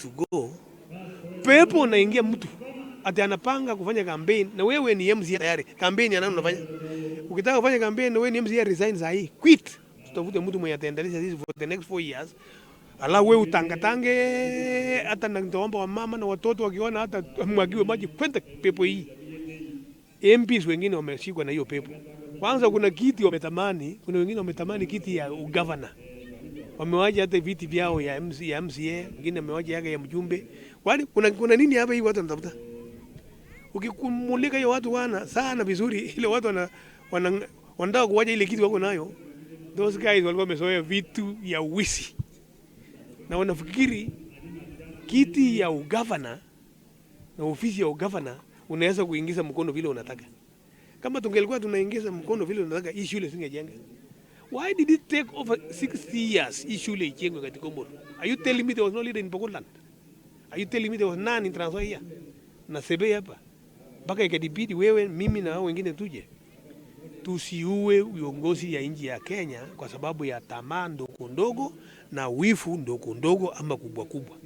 to go, pepo unaingia mtu ati anapanga kufanya campaign na wewe ni MCA tayari. Campaign yana unafanya. Ukitaka kufanya campaign na wewe ni MCA, resign sahi. Quit. Tutafute mtu mwenye ataendeleza sisi for the next 4 years. Ala wewe utangatange hata na nitaomba wa mama na watoto wakiona hata mwagiwe maji kwenda pepo hii. MPs wengine wameshikwa na hiyo pepo. Kwanza kuna kiti wametamani, kuna wengine wametamani kiti ya governor. Wamewaje hata viti vyao ya MCA, wengine wamewaje yake ya mjumbe. Kwani kuna nini hapa hii watu wanatafuta? Ukikumulika hiyo watu wana sana vizuri, ile watu wanataka kuwaja ile kitu wako nayo. Those guys walikuwa wamezoea vitu ya uwisi. Na wanafikiri kiti ya ugavana na ofisi ya ugavana unaweza kuingiza mkono vile unataka. Kama tungelikuwa tunaingiza mkono vile unataka, hii shule singejenga. Why did it take over 60 years hii shule ijengwe katika Komoro? Are you telling me there was no leader in Pogoland? Are you telling me there was none in Trans Nzoia? Na Sebe hapa. Mpaka ikadibidi wewe, mimi na hao wengine tuje. Tusiue uongozi ya nchi ya Kenya kwa sababu ya tamaa ndogo ndogo na wifu ndogo ndogo ama kubwa kubwa.